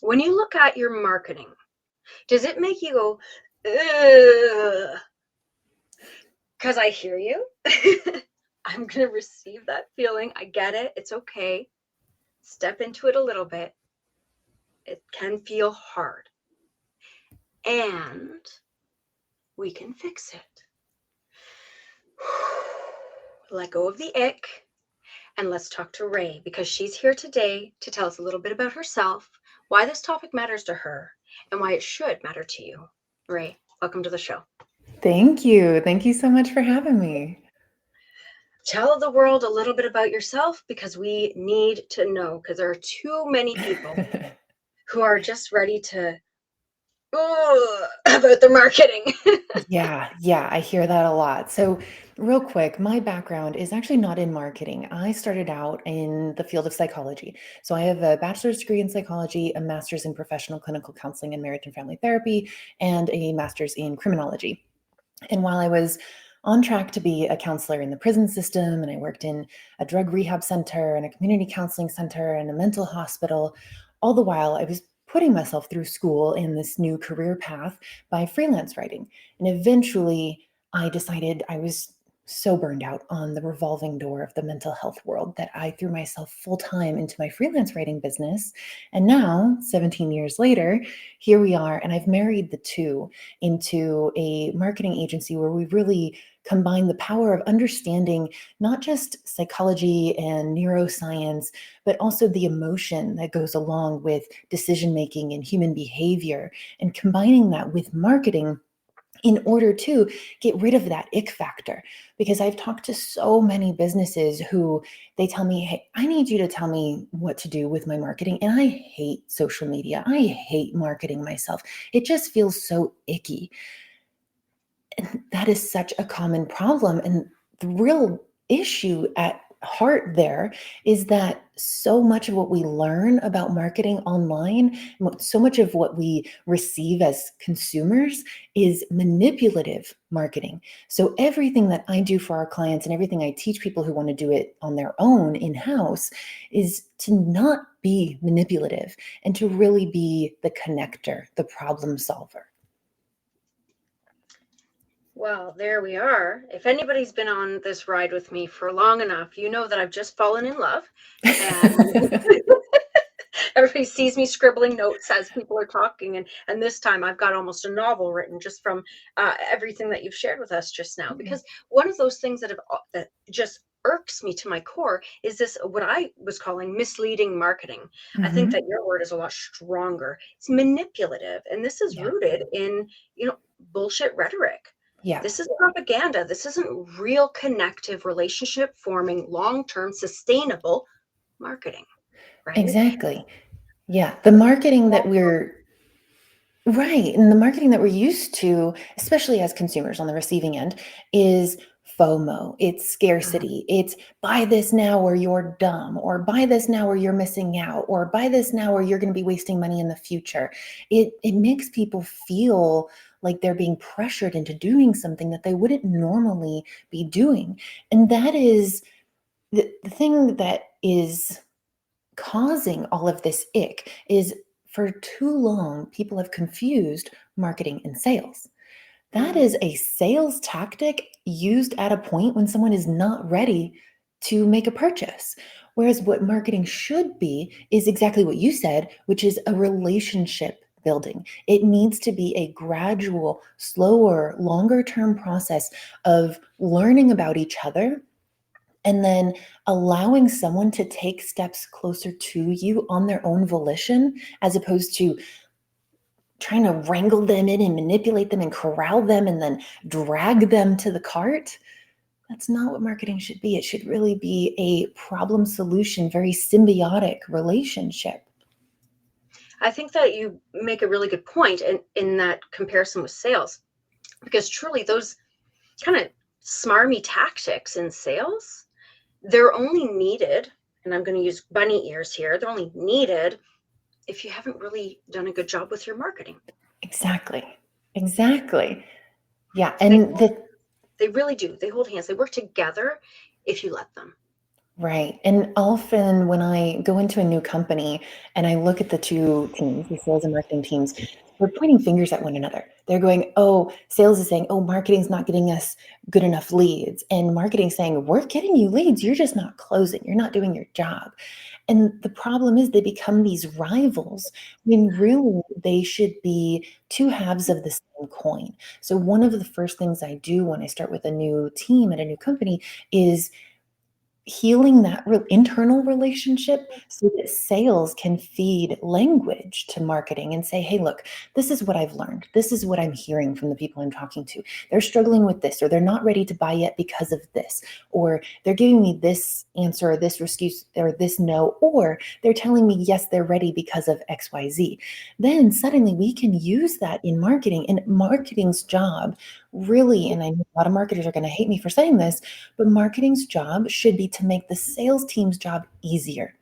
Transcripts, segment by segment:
when you look at your marketing, does it make you go, ugh? Because I hear you. I'm going to receive that feeling. I get it. It's okay. Step into it a little bit. It can feel hard. And we can fix it. Let go of the ick. And let's talk to Ray, because she's here today to tell us a little bit about herself, why this topic matters to her, and why it should matter to you. Ray, welcome to the show. Thank you. Thank you so much for having me. Tell the world a little bit about yourself, because we need to know, because there are too many people who are just ready to about their marketing. Yeah, I hear that a lot. So, real quick, my background is actually not in marketing. I started out in the field of psychology. So, I have a bachelor's degree in psychology, a master's in professional clinical counseling and marriage and family therapy, and a master's in criminology. And while I was on track to be a counselor in the prison system, and I worked in a drug rehab center and a community counseling center and a mental hospital, all the while I was putting myself through school in this new career path by freelance writing. And eventually I decided I was so burned out on the revolving door of the mental health world that I threw myself full time into my freelance writing business. And now, 17 years later, here we are, and I've married the two into a marketing agency where we really combine the power of understanding not just psychology and neuroscience, but also the emotion that goes along with decision making and human behavior, and combining that with marketing in order to get rid of that ick factor. Because I've talked to so many businesses who they tell me, hey, I need you to tell me what to do with my marketing. And I hate social media. I hate marketing myself. It just feels so icky. And that is such a common problem. And the real issue at heart there is that so much of what we learn about marketing online, so much of what we receive as consumers is manipulative marketing. So everything that I do for our clients and everything I teach people who want to do it on their own in-house is to not be manipulative and to really be the connector, the problem solver. Well, there we are. If anybody's been on this ride with me for long enough, you know that I've just fallen in love. And everybody sees me scribbling notes as people are talking. And this time I've got almost a novel written just from everything that you've shared with us just now. Because one of those things that just irks me to my core is this, what I was calling misleading marketing. I think that your word is a lot stronger. It's manipulative. And this is rooted in, bullshit rhetoric. Yeah. This is propaganda. This isn't real connective, relationship forming, long-term, sustainable marketing, right? Exactly. Yeah. The marketing that we're right. And the marketing that we're used to, especially as consumers on the receiving end, is FOMO. It's scarcity. It's buy this now or you're dumb, or buy this now or you're missing out, or buy this now or you're going to be wasting money in the future. It makes people feel like they're being pressured into doing something that they wouldn't normally be doing. And that is the thing that is causing all of this ick is for too long, people have confused marketing and sales. That is a sales tactic used at a point when someone is not ready to make a purchase. Whereas what marketing should be is exactly what you said, which is a relationship building. It needs to be a gradual, slower, longer term process of learning about each other and then allowing someone to take steps closer to you on their own volition, as opposed to trying to wrangle them in and manipulate them and corral them and then drag them to the cart. That's not what marketing should be. It should really be a problem solution, very symbiotic relationship. I think that you make a really good point in that comparison with sales, because truly those kind of smarmy tactics in sales, they're only needed, and I'm going to use bunny ears here, they're only needed if you haven't really done a good job with your marketing. Exactly. Yeah. And they really do. They hold hands. They work together if you let them. Right. And often when I go into a new company and I look at the two teams, the sales and marketing teams, they're pointing fingers at one another. They're going, oh, sales is saying, oh, marketing's not getting us good enough leads. And marketing saying, we're getting you leads. You're just not closing. You're not doing your job. And the problem is they become these rivals when really they should be two halves of the same coin. So one of the first things I do when I start with a new team at a new company is healing that internal relationship so that sales can feed language to marketing and say, hey, look, this is what I've learned. This is what I'm hearing from the people I'm talking to. They're struggling with this, or they're not ready to buy yet because of this, or they're giving me this answer, or this excuse, or this no, or they're telling me, yes, they're ready because of XYZ. Then suddenly we can use that in marketing, and marketing's job really, and I know a lot of marketers are going to hate me for saying this, but marketing's job should be to make the sales team's job easier.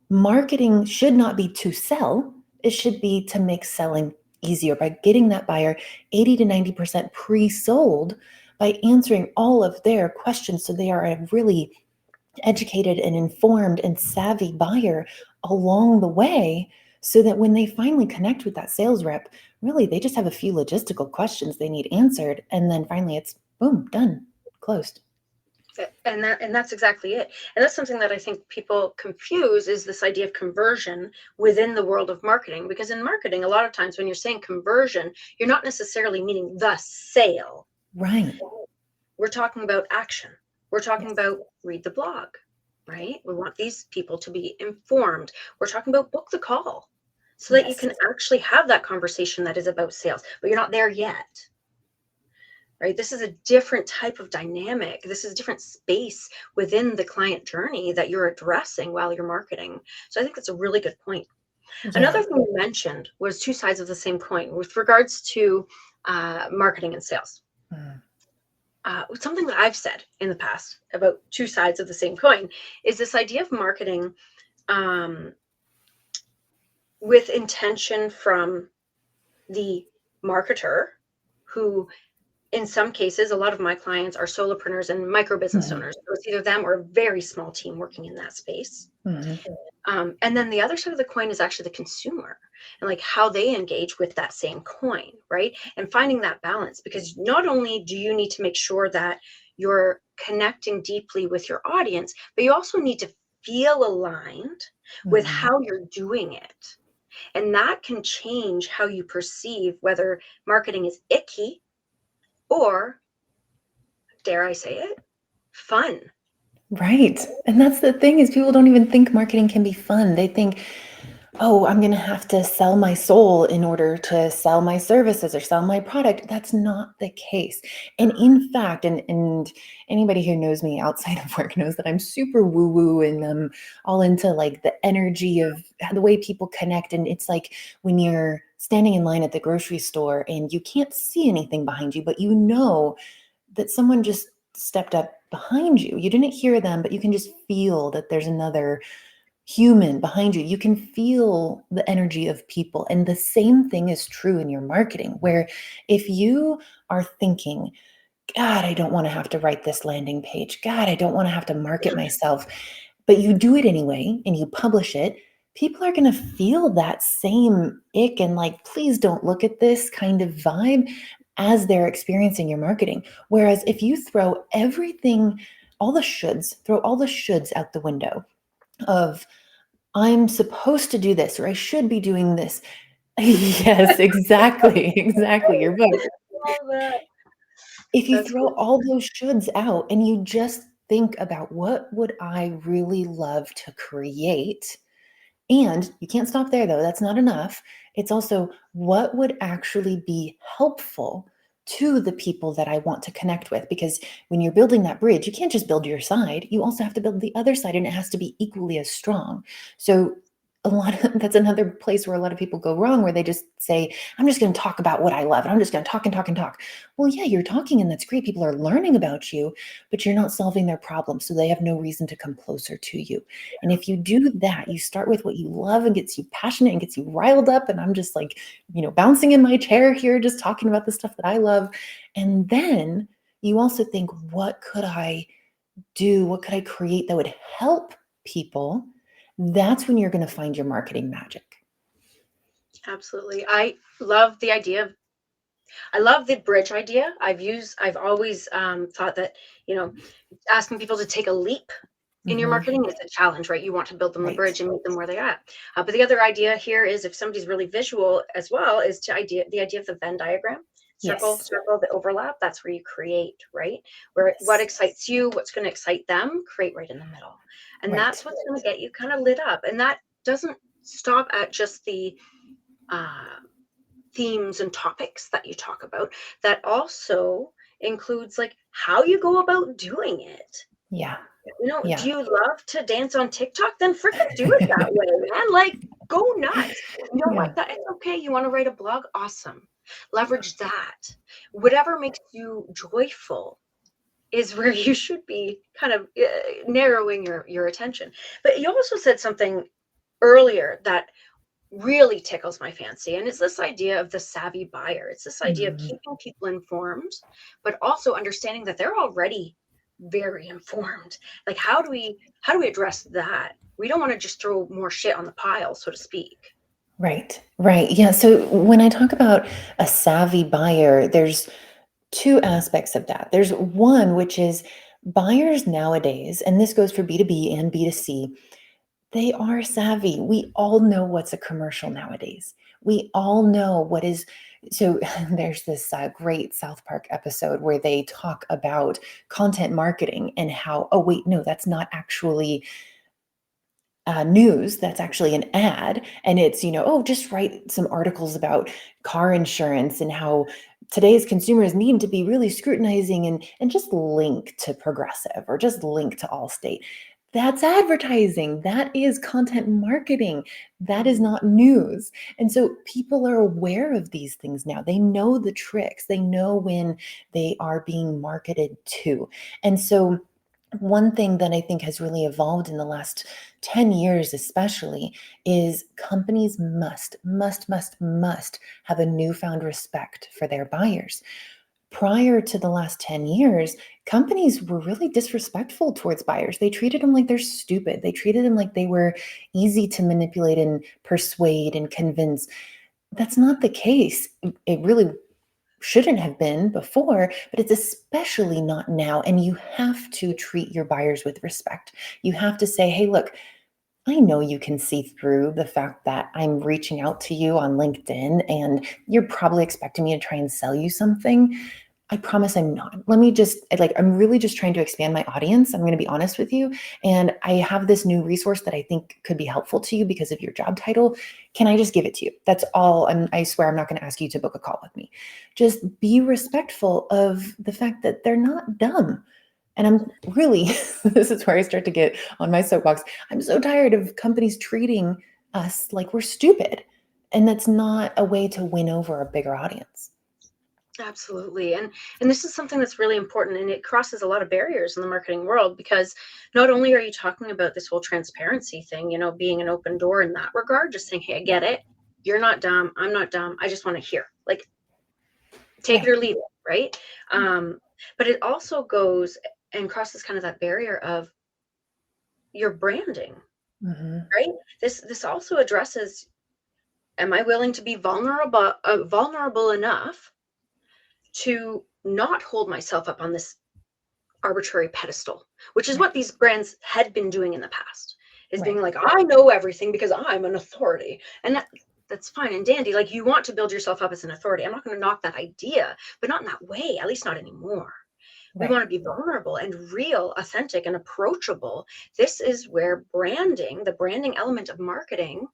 Marketing should not be to sell, it should be to make selling easier by getting that buyer 80 to 90% pre-sold by answering all of their questions so they are a really educated and informed and savvy buyer along the way so that when they finally connect with that sales rep, really they just have a few logistical questions they need answered. And then finally it's boom, done, closed. And that's exactly it. And that's something that I think people confuse, is this idea of conversion within the world of marketing. Because in marketing, a lot of times when you're saying conversion, you're not necessarily meaning the sale. Right. We're talking about action. We're talking Yes. about read the blog, right? We want these people to be informed. We're talking about book the call so that you Yes. can actually have that conversation that is about sales, but you're not there yet. Right? This is a different type of dynamic. This is a different space within the client journey that you're addressing while you're marketing. So I think that's a really good point. Another Yeah. thing you mentioned was two sides of the same coin with regards to marketing and sales. Mm. Something that I've said in the past about two sides of the same coin is this idea of marketing um, with intention from the marketer, who in some cases, a lot of my clients are solopreneurs and micro business Mhm. owners. So it's either them or a very small team working in that space. Mhm. And then the other side of the coin is actually the consumer and like how they engage with that same coin, right? And finding that balance, because not only do you need to make sure that you're connecting deeply with your audience, but you also need to feel aligned with Mhm. how you're doing it. And that can change how you perceive whether marketing is icky or, dare I say it, fun. Right. And that's the thing is people don't even think marketing can be fun. They think, oh, I'm going to have to sell my soul in order to sell my services or sell my product. That's not the case. And in fact, and anybody who knows me outside of work knows that I'm super woo woo and all into like the energy of the way people connect. And it's like when you're standing in line at the grocery store and you can't see anything behind you, but you know that someone just stepped up behind you. You didn't hear them, but you can just feel that there's another human behind you. You can feel the energy of people. And the same thing is true in your marketing, where if you are thinking, God, I don't want to have to write this landing page. God, I don't want to have to market myself. But you do it anyway and you publish it. People are going to feel that same ick and like, please don't look at this kind of vibe as they're experiencing your marketing. Whereas if you throw everything, throw all the shoulds out the window of, I'm supposed to do this or I should be doing this. Yes, exactly. Exactly. Your book. Love that. If you That's throw all those shoulds out and you just think about what would I really love to create, and you can't stop there though, that's not enough. It's also what would actually be helpful to the people that I want to connect with. Because when you're building that bridge, you can't just build your side, you also have to build the other side, and it has to be equally as strong. So a lot of that's another place where a lot of people go wrong, where they just say, I'm just going to talk about what I love and I'm just going to talk and talk and talk. Well, yeah, you're talking and that's great. People are learning about you, but you're not solving their problems. So they have no reason to come closer to you. And if you do that, you start with what you love and gets you passionate and gets you riled up. And I'm just like, bouncing in my chair here, just talking about the stuff that I love. And then you also think, what could I do? What could I create that would help people? That's when you're going to find your marketing magic. Absolutely. I love the bridge idea. I've always thought that, you know, asking people to take a leap in your Hmm. marketing is a challenge, right? You want to build them the Right. bridge and meet them where they're at. But the other idea here is, if somebody's really visual as well, is the idea of the Venn diagram. Circle, Yes. circle, the overlap. That's where you create, right? Where what Yes. excites you, what's going to excite them, create right in the middle. And Right. that's what's going to get you kind of lit up. And that doesn't stop at just the uh, themes and topics that you talk about. That also includes like how you go about doing it. Yeah. Do Yeah. you love to dance on TikTok? Then freaking do it that way, man. Like, go nuts. You know Yeah. what? That it's okay. You want to write a blog? Awesome. Leverage that. Whatever makes you joyful is where you should be kind of narrowing your attention. But you also said something earlier that really tickles my fancy, and it's this idea of the savvy buyer. It's this idea of Mhm. keeping people informed, but also understanding that they're already very informed. Like, how do we address that? We don't want to just throw more shit on the pile, so to speak. Right. Right. Yeah. So when I talk about a savvy buyer, there's two aspects of that. There's one, which is buyers nowadays, and this goes for B2B and B2C, they are savvy. We all know what's a commercial nowadays. We all know what is. So there's this great South Park episode where they talk about content marketing and how, oh, wait, no, that's not actually news. That's actually an ad. And it's, oh, just write some articles about car insurance and how today's consumers need to be really scrutinizing and just link to Progressive or just link to Allstate. That's advertising. That is content marketing. That is Mhm. not news. And so people are aware of these things now. They know the tricks. They know when they are being marketed to. And so one thing that I think has really evolved in the last 10 years, especially, is companies must have a newfound respect for their buyers. Prior to the last 10 years, companies were really disrespectful towards buyers. They treated them like they're stupid. They treated them like they were easy to manipulate and persuade and convince. That's not the case. It really shouldn't have been before, but it's especially not now. And you have to treat your buyers with respect. You have to say, hey, look, I know you can see through the fact that I'm reaching out to you on LinkedIn and you're probably expecting me to try and sell you something. I promise I'm not. Let me just I'm really just trying to expand my audience. I'm going to be honest with you. And I have this new resource that I think could be helpful to you because of your job title. Can I just give it to you? That's all. I swear I'm not going to ask you to book a call with me. Just be respectful of the fact that they're not dumb. And I'm really, this is where I start to get on my soapbox. I'm so tired of companies treating us like we're stupid. And that's not a way to win over a bigger audience. Absolutely. And this is something that's really important, and it crosses a lot of barriers in the marketing world, because not only are you talking about this whole transparency thing, being an open door in that regard, just saying, hey, I get it. You're not dumb. I'm not dumb. I just want to hear. Like, take it Right. or leave it, right? Um, but it also goes and crosses kind of that barrier of your branding, Hmm. right? This also addresses, am I willing to be vulnerable enough to not hold myself up on this arbitrary pedestal, which is Right. what these brands had been doing in the past, is being Right. like, I know everything because I'm an authority. And that's fine and dandy. Like, you want to build yourself up as an authority. I'm not going to knock that idea, but not in that way, at least not anymore. We Right. want to be vulnerable and real, authentic, and approachable. This is where branding, the branding element of marketing,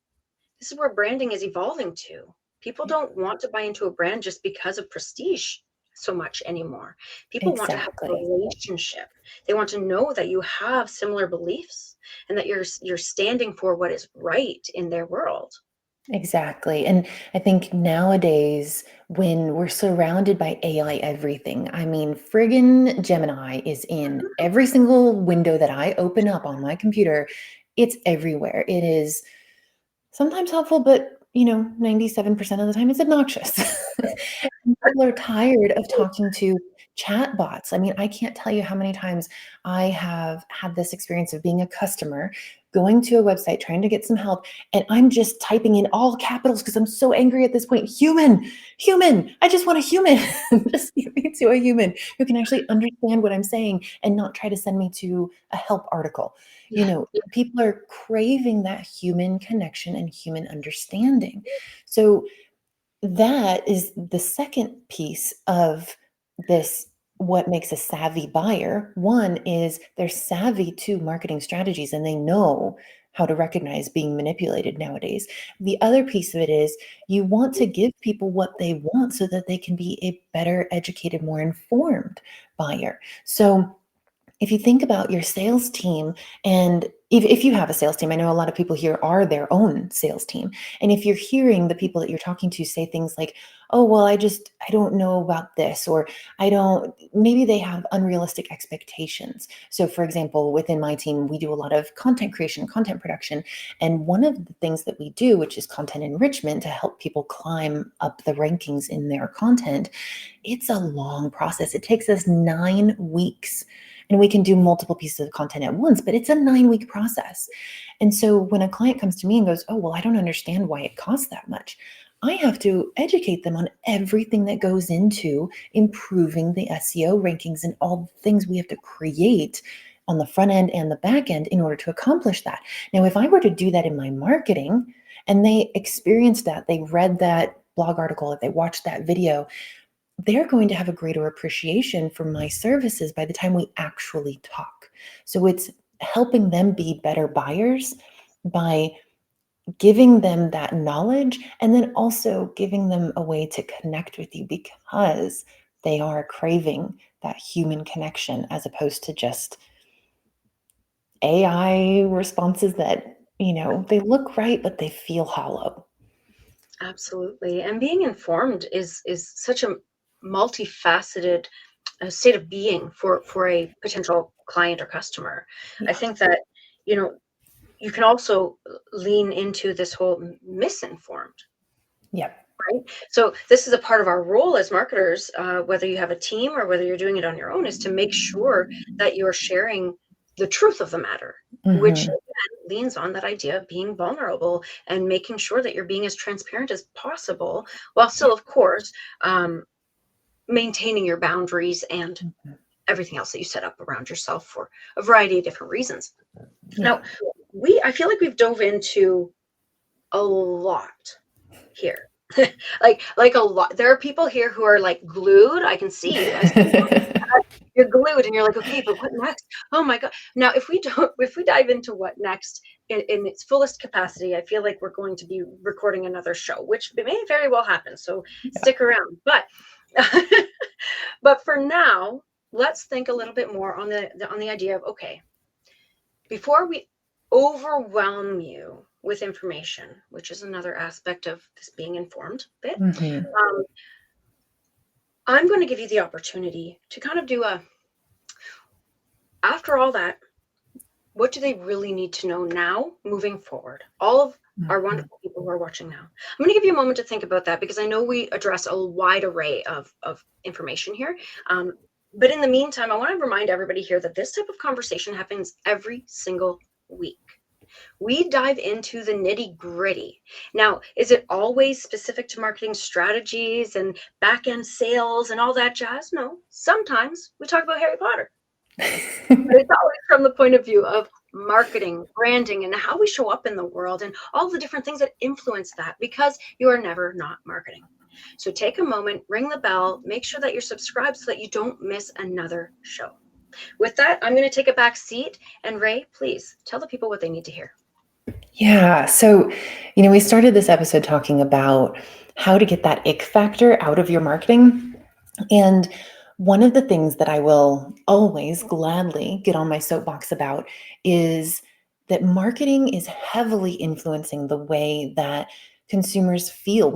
this is where branding is evolving to. People Yeah. don't want to buy into a brand just because of prestige so much anymore. People want to have a Exactly. relationship. They want to know that you have similar beliefs and that you're standing for what is right in their world. Exactly. And I think nowadays, when we're surrounded by AI everything, I mean, friggin' Gemini is in every single window that I open up on my computer. It's everywhere. It is sometimes helpful, but 97% of the time it's obnoxious. And people are tired of talking to chat bots. I mean, I can't tell you how many times I have had this experience of being a customer, going to a website, trying to get some help, and I'm just typing in all capitals because I'm so angry at this point. Human, human. I just want a human. Just give me to a human who can actually understand what I'm saying and not try to send me to a help article. Yeah. People are craving that human connection and human understanding. So that is the second piece of this. What makes a savvy buyer? One is they're savvy to marketing strategies and they know how to recognize being manipulated nowadays. The other piece of it is you want to give people what they want so that they can be a better educated, more informed buyer. So if you think about your sales team, and if you have a sales team, I know a lot of people here are their own sales team. And if you're hearing the people that you're talking to say things like, oh, well, I don't know about this, or maybe they have unrealistic expectations. So for example, within my team, we do a lot of content creation, content production. And one of the things that we do, which is content enrichment to help people climb up the rankings in their content, it's a long process. It takes us 9 weeks, and we can do multiple pieces of content at once, but it's a 9-week process. And so when a client comes to me and goes, oh, well, I don't understand why it costs that much, I have to educate them on everything that goes into improving the SEO rankings and all the things we have to create on the front end and the back end in order to accomplish that. Now, if I were to do that in my marketing and they experienced that, they read that blog article, if they watched that video, they're going to have a greater appreciation for my services by the time we actually talk. So it's helping them be better buyers by giving them that knowledge and then also giving them a way to connect with you because they are craving that human connection as opposed to just AI responses that, they look right, but they feel hollow. Absolutely. And being informed is such a multifaceted state of being for a potential client or customer. I Yeah. think that, you know, you can also lean into this whole misinformed, Yeah. right? So this is a part of our role as marketers, whether you have a team or whether you're doing it on your own, is to make sure that you're sharing the truth of the matter, which Hmm. again leans on that idea of being vulnerable and making sure that you're being as transparent as possible, while Yeah. still, of course, maintaining your boundaries and Mhm. everything else that you set up around yourself for a variety of different reasons. Yeah. Now, I feel like we've dove into a lot here. Like a lot. There are people here who are like glued. I can see you. I see you. You're glued and you're like, okay, but what next? Oh my God. Now, if we dive into what next in its fullest capacity, I feel like we're going to be recording another show, which may very well happen. So stick around. But but for now, let's think a little bit more on the idea of, okay, before we overwhelm you with information, which is another aspect of this being informed bit, Hmm. um, I'm going to give you the opportunity to kind of do after all that, what do they really need to know now moving forward? All of our Hmm. wonderful people who are watching now. I'm going to give you a moment to think about that because I know we address a wide array of information here. But in the meantime, I want to remind everybody here that this type of conversation happens every single week. We dive into the nitty gritty. Now, is it always specific to marketing strategies and back end sales and all that jazz? No. Sometimes we talk about Harry Potter. But it's always from the point of view of marketing, branding, and how we show up in the world and all the different things that influence that because you are never not marketing. So take a moment, ring the bell, make sure that you're subscribed so that you don't miss another show. With that, I'm going to take a back seat. And Ray, please tell the people what they need to hear. Yeah. So, we started this episode talking about how to get that ick factor out of your marketing. And one of the things that I will always gladly get on my soapbox about is that marketing is heavily influencing the way that consumers feel.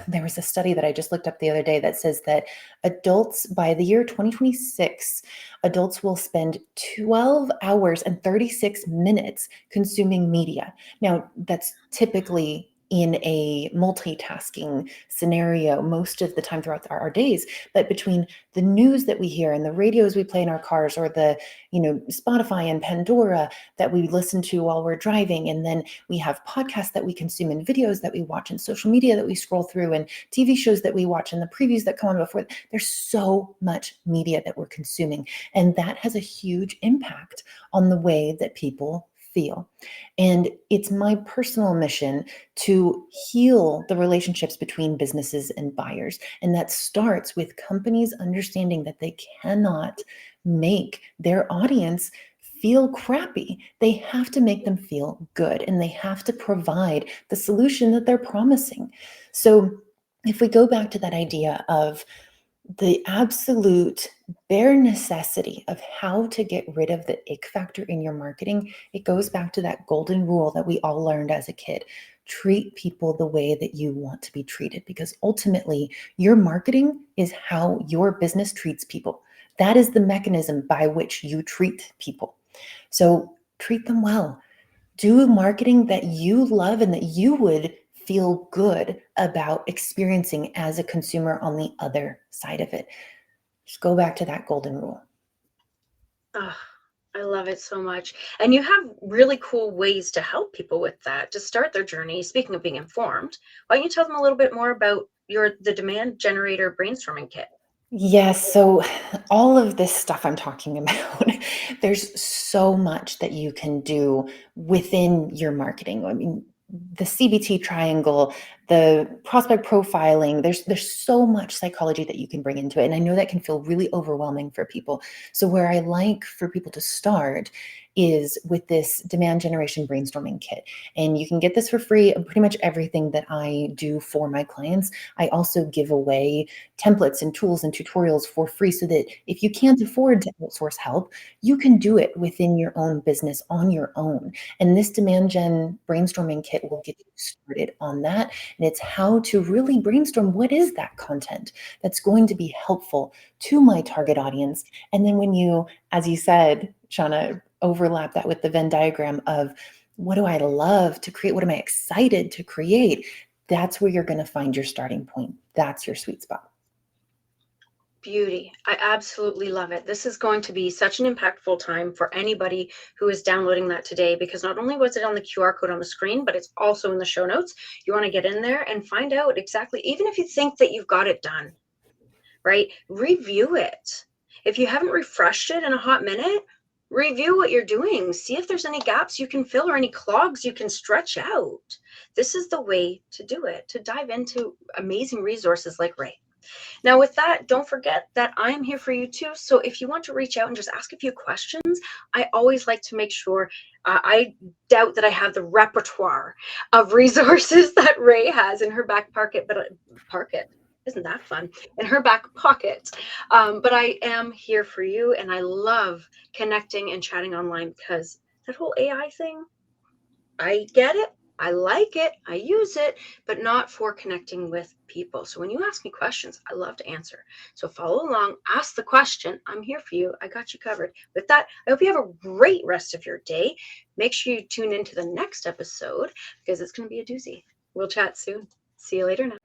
There was a study that I just looked up the other day that says that adults by the year 2026, adults will spend 12 hours and 36 minutes consuming media. Now, that's typically in a multitasking scenario most of the time throughout our days. But between the news that we hear and the radios we play in our cars, or the, Spotify and Pandora that we listen to while we're driving, and then we have podcasts that we consume, and videos that we watch, and social media that we scroll through, and TV shows that we watch, and the previews that come on before, there's so much media that we're consuming. And that has a huge impact on the way that people feel. And it's my personal mission to heal the relationships between businesses and buyers. And that starts with companies understanding that they cannot make their audience feel crappy. They have to make them feel good, and they have to provide the solution that they're promising. So if we go back to that idea of the absolute bare necessity of how to get rid of the ick factor in your marketing, it goes back to that golden rule that we all learned as a kid. Treat people the way that you want to be treated, because ultimately your marketing is how your business treats people. That is the mechanism by which you treat people. So treat them well. Do marketing that you love and that you would feel good about experiencing as a consumer on the other side of it. Just go back to that golden rule. Oh, I love it so much. And you have really cool ways to help people with that to start their journey. Speaking of being informed, why don't you tell them a little bit more about the demand generator brainstorming kit? Yes, so all of this stuff I'm talking about, there's so much that you can do within your marketing. I mean, the CBT triangle, the prospect profiling, there's so much psychology that you can bring into it. And I know that can feel really overwhelming for people. So where I like for people to start is with this demand generation brainstorming kit. And you can get this for free of pretty much everything that I do for my clients. I also give away templates and tools and tutorials for free, so that if you can't afford to outsource help, you can do it within your own business on your own. And this demand gen brainstorming kit will get you started on that. And it's how to really brainstorm what is that content that's going to be helpful to my target audience. And then when you, as you said, Shauna, overlap that with the Venn diagram of what do I love to create? What am I excited to create? That's where you're going to find your starting point. That's your sweet spot. Beauty. I absolutely love it. This is going to be such an impactful time for anybody who is downloading that today, because not only was it on the QR code on the screen, but it's also in the show notes. You want to get in there and find out exactly, even if you think that you've got it done, right? Review it. If you haven't refreshed it in a hot minute, review what you're doing. See if there's any gaps you can fill or any clogs you can stretch out. This is the way to do it, to dive into amazing resources like Ray. Now, with that, don't forget that I'm here for you too. So if you want to reach out and just ask a few questions, I always like to make sure. I doubt that I have the repertoire of resources that Ray has in her back pocket, but pocket. Isn't that fun? In her back pocket. But I am here for you, and I love connecting and chatting online, because that whole AI thing, I get it. I like it. I use it, but not for connecting with people. So when you ask me questions, I love to answer. So follow along, ask the question. I'm here for you. I got you covered. With that, I hope you have a great rest of your day. Make sure you tune into the next episode, because it's going to be a doozy. We'll chat soon. See you later now.